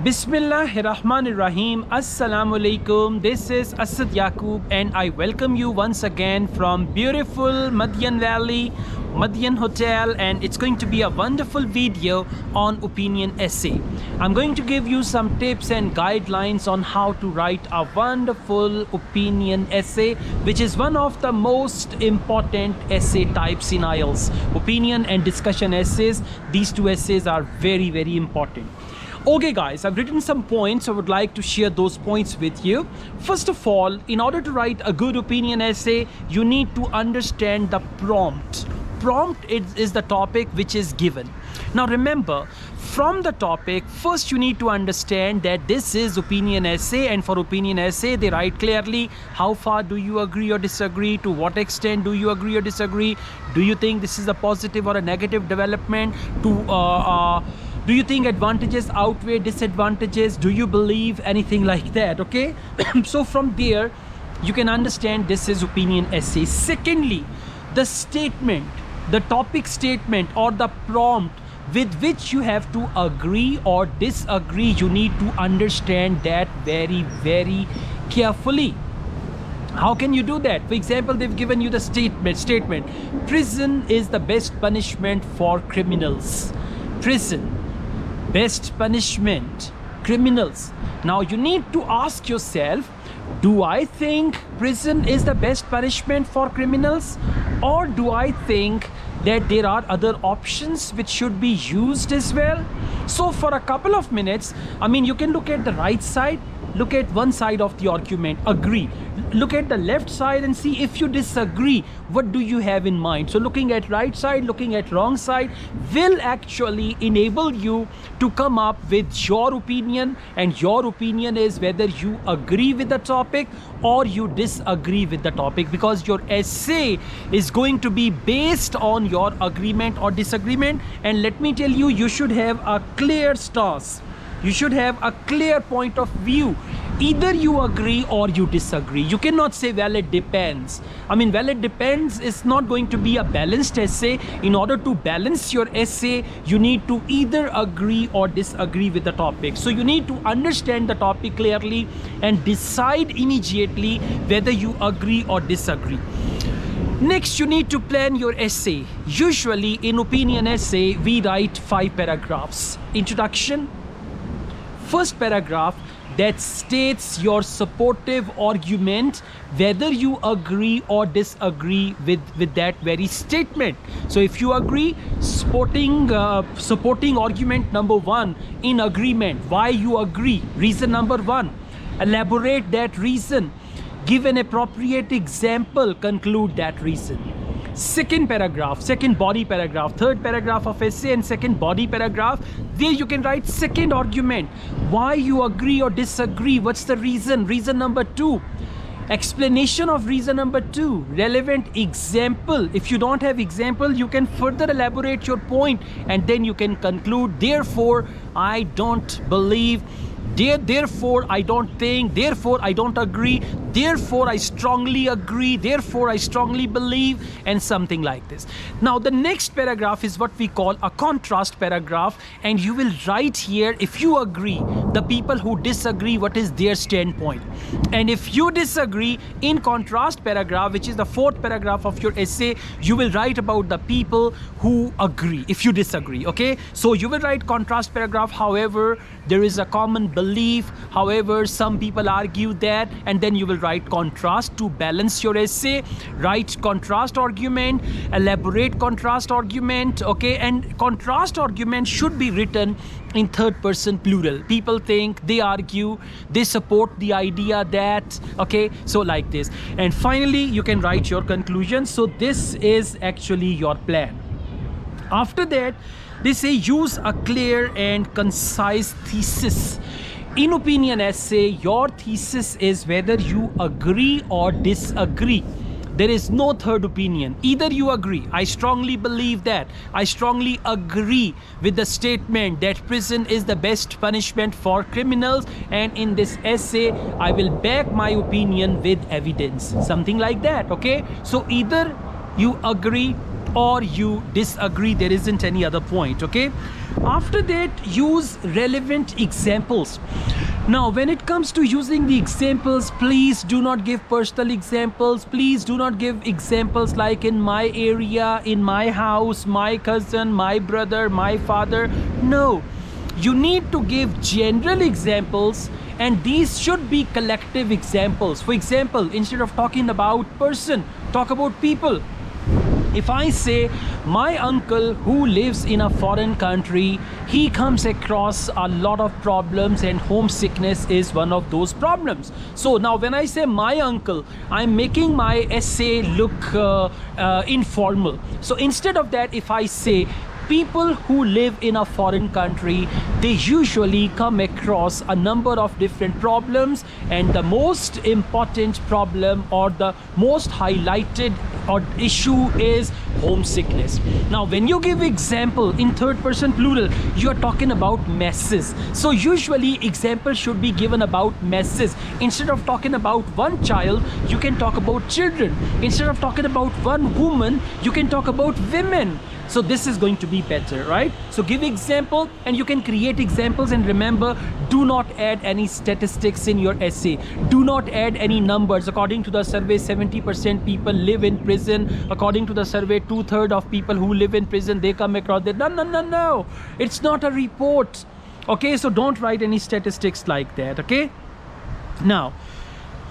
Bismillahirrahmanirrahim. Assalamu alaikum. This is Asad Yaqub and I welcome you once again from beautiful Madian Valley, Madian Hotel, and it's going to be a wonderful video on opinion essay. I'm going to give you some tips and guidelines on how to write a wonderful opinion essay, which is one of the most important essay types in IELTS. Opinion and discussion essays, these two essays are very, very important. Okay guys, I've written some points. I would like to share those points with you. First of all, in order to write a good opinion essay, you need to understand the prompt. Prompt is the topic which is given. Now remember, from the topic, first you need to understand that this is opinion essay, and for opinion essay they write clearly how far do you agree or disagree, to what extent do you agree or disagree, do you think this is a positive or a negative development, do you think advantages outweigh disadvantages, do you believe, anything like that, okay? So from there you can understand this is opinion essay. Secondly, the statement, the topic statement or the prompt with which you have to agree or disagree, you need to understand that very, very carefully. How can you do that? For example, they've given you the statement, prison is the best punishment for criminals. Prison, best punishment, criminals. Now you need to ask yourself, do I think prison is the best punishment for criminals, or do I think that there are other options which should be used as well? So for a couple of minutes, you can look at the right side, look at one side of the argument, agree. Look at the left side and see if you disagree, what do you have in mind? So looking at right side, looking at wrong side will actually enable you to come up with your opinion, and your opinion is whether you agree with the topic or you disagree with the topic, because your essay is going to be based on your agreement or disagreement. And let me tell you, you should have a clear stance. You should have a clear point of view. Either you agree or you disagree. You cannot say, well, it depends. Well, it depends is not going to be a balanced essay. In order to balance your essay, you need to either agree or disagree with the topic. So you need to understand the topic clearly and decide immediately whether you agree or disagree. Next, you need to plan your essay. Usually in opinion essay, we write 5 paragraphs. Introduction, first paragraph that states your supportive argument, whether you agree or disagree with that very statement. So if you agree, supporting argument number 1 in agreement, why you agree, reason number 1, elaborate that reason, give an appropriate example, conclude that reason. Second paragraph, second body paragraph, third paragraph of essay and second body paragraph, there you can write second argument, why you agree or disagree, what's the reason, reason number 2, explanation of reason number 2, relevant example. If you don't have example, you can further elaborate your point and then you can conclude, therefore I don't believe, therefore I don't think, therefore I don't agree, therefore I strongly agree, therefore I strongly believe, and something like this. Now the next paragraph is what we call a contrast paragraph, and you will write here, if you agree, the people who disagree, what is their standpoint, and if you disagree, in contrast paragraph, which is the fourth paragraph of your essay, you will write about the people who agree if you disagree. Okay, so you will write contrast paragraph, however there is a common belief, however some people argue that, and then you will write contrast to balance your essay. Write contrast argument, elaborate contrast argument, okay, and contrast argument should be written in third person plural. People think, they argue, they support the idea that, okay, so like this. And finally you can write your conclusion. So this is actually your plan. After that, they say use a clear and concise thesis. In opinion essay, your thesis is whether you agree or disagree. There is no third opinion. Either you agree, I strongly believe that, I strongly agree with the statement that prison is the best punishment for criminals, and in this essay I will back my opinion with evidence, something like that. Okay, so either you agree or you disagree, there isn't any other point. Okay, After that, use relevant examples. Now, when it comes to using the examples, please do not give personal examples. Please do not give examples like in my area, in my house, my cousin, my brother, my father. No, you need to give general examples, and these should be collective examples. For example, instead of talking about person, talk about people. If I say my uncle who lives in a foreign country, he comes across a lot of problems and homesickness is one of those problems. So now when I say my uncle, I'm making my essay look informal. So instead of that, if I say people who live in a foreign country, they usually come across a number of different problems, and the most important problem or the most highlighted or issue is homesickness. Now when you give example in third person plural, you are talking about masses. So usually example should be given about masses. Instead of talking about one child, you can talk about children. Instead of talking about one woman, you can talk about women. So this is going to be better, right? So give example, and you can create examples, and remember, do not add any statistics in your essay. Do not add any numbers. According to the survey, 70% people live in prison. According to the survey, 2/3 of people who live in prison, they come across that. No. It's not a report. Okay, so don't write any statistics like that, okay? Now,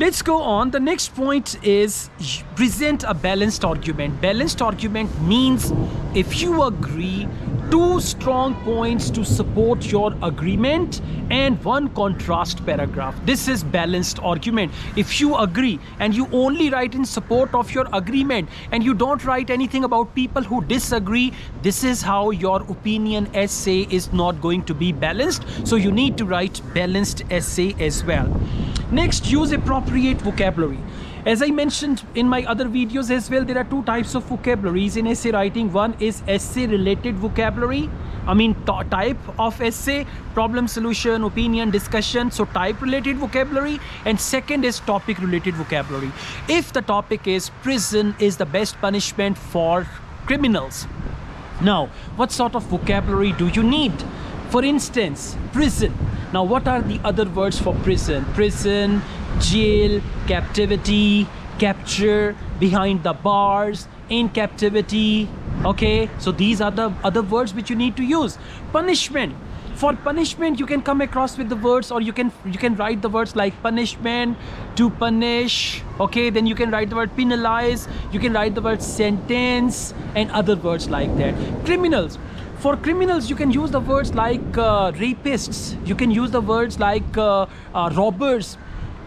let's go on. The next point is present a balanced argument. Balanced argument means if you agree two strong points to support your agreement and one contrast paragraph. This is balanced argument. If you agree and you only write in support of your agreement and you don't write anything about people who disagree, this is how your opinion essay is not going to be balanced. So you need to write balanced essay as well. Next, use appropriate vocabulary. As I mentioned in my other videos as well, there are two types of vocabularies in essay writing. One is essay related vocabulary. Type of essay, problem solution, opinion, discussion. So type related vocabulary. And second is topic related vocabulary. If the topic is prison is the best punishment for criminals. Now, what sort of vocabulary do you need? For instance, prison. Now, what are the other words for prison? Prison, jail, captivity, capture, behind the bars, in captivity. Okay, so these are the other words which you need to use. Punishment. For punishment, you can come across with the words, or you can write the words like punishment, to punish. Okay, then you can write the word penalize. You can write the word sentence and other words like that. Criminals. For criminals, you can use the words like rapists. You can use the words like robbers,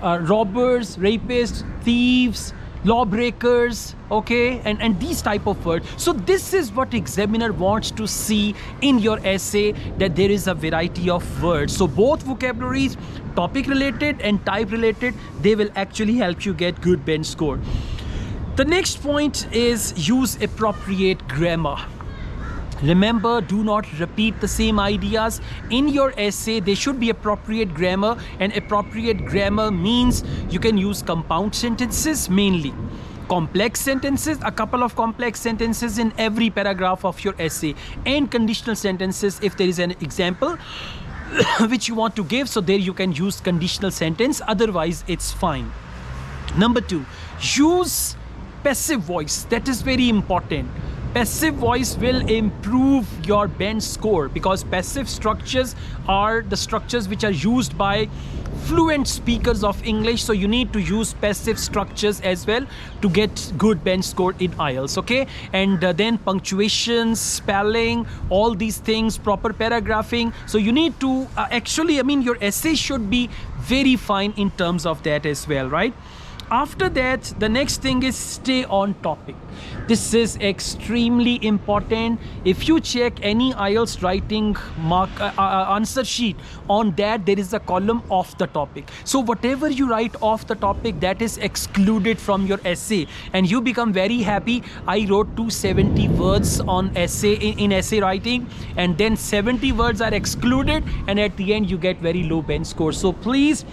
rapists, thieves, lawbreakers, okay, and these type of words. So this is what examiner wants to see in your essay, that there is a variety of words. So both vocabularies, topic related and type related, they will actually help you get good bench score. The next point is use appropriate grammar. Remember, do not repeat the same ideas in your essay. There should be appropriate grammar, and appropriate grammar means you can use compound sentences mainly, complex sentences, a couple of complex sentences in every paragraph of your essay, and conditional sentences if there is an example which you want to give. So there you can use conditional sentence, otherwise it's fine. Number 2, use passive voice. That is very important. Passive voice will improve your bench score, because passive structures are the structures which are used by fluent speakers of English. So you need to use passive structures as well to get good bench score in IELTS, okay? And then punctuation, spelling, all these things, proper paragraphing. So you need to your essay should be very fine in terms of that as well, right? After that, the next thing is stay on topic. This is extremely important. If you check any IELTS writing answer sheet, on that there is a column off the topic. So whatever you write off the topic, that is excluded from your essay, and you become very happy. I wrote 270 words on essay in essay writing, and then 70 words are excluded, and at the end you get very low bench score. So please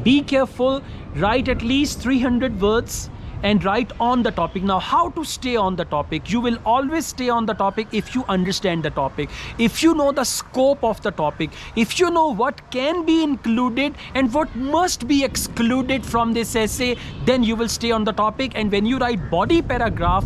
be careful. Write at least 300 words and write on the topic. Now, how to stay on the topic? You will always stay on the topic if you understand the topic, if you know the scope of the topic, if you know what can be included and what must be excluded from this essay, then you will stay on the topic. And when you write body paragraph,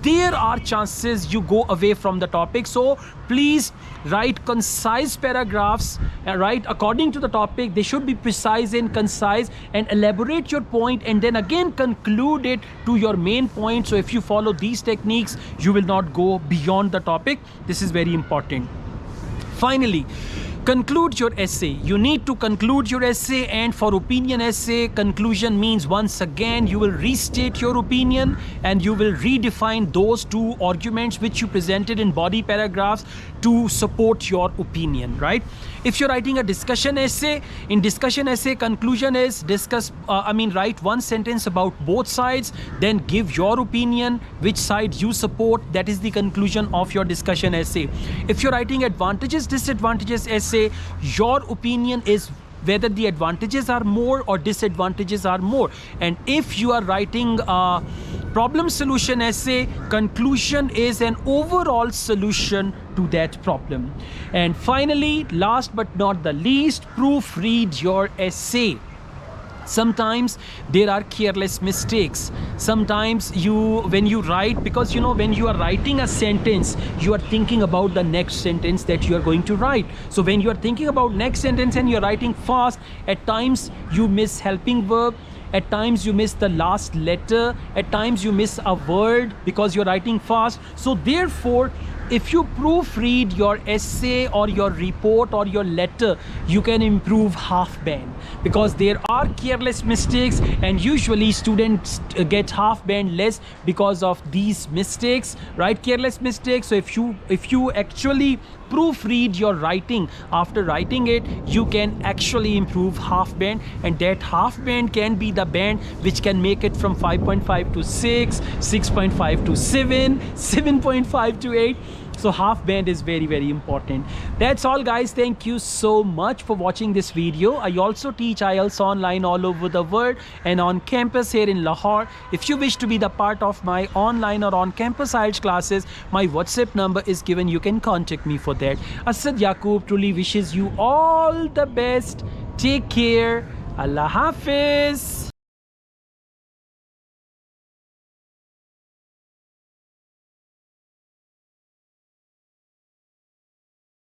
there are chances you go away from the topic. So please write concise paragraphs, write according to the topic. They should be precise and concise, and elaborate your point, and then again conclude it to your main point. So if you follow these techniques, you will not go beyond the topic. This is very important. Finally, conclude your essay. You need to conclude your essay, and for opinion essay, conclusion means once again you will restate your opinion and you will redefine those two arguments which you presented in body paragraphs to support your opinion, right? If you're writing a discussion essay, in discussion essay, conclusion is write one sentence about both sides, then give your opinion, which side you support. That is the conclusion of your discussion essay. If you're writing advantages, disadvantages essay, your opinion is whether the advantages are more or disadvantages are more. And if you are writing a problem solution essay, conclusion is an overall solution to that problem. And finally, last but not the least, proofread your essay. Sometimes there are careless mistakes. Sometimes when you write, because when you are writing a sentence, you are thinking about the next sentence that you are going to write. So when you are thinking about next sentence and you're writing fast, at times you miss helping verb, at times you miss the last letter, at times you miss a word because you're writing fast. So therefore, if you proofread your essay or your report or your letter, you can improve half band, because there are careless mistakes, and usually students get half band less because of these mistakes, right? Careless mistakes. So if you actually proofread your writing, after writing it, you can actually improve half band, and that half band can be the band which can make it from 5.5 to 6, 6.5 to 7, 7.5 to 8. So half band is very, very important. That's all, guys. Thank you so much for watching this video. I also teach IELTS online all over the world and on campus here in Lahore. If you wish to be the part of my online or on campus IELTS classes, my WhatsApp number is given. You can contact me for that. Asad Yaqub truly wishes you all the best. Take care. Allah Hafiz.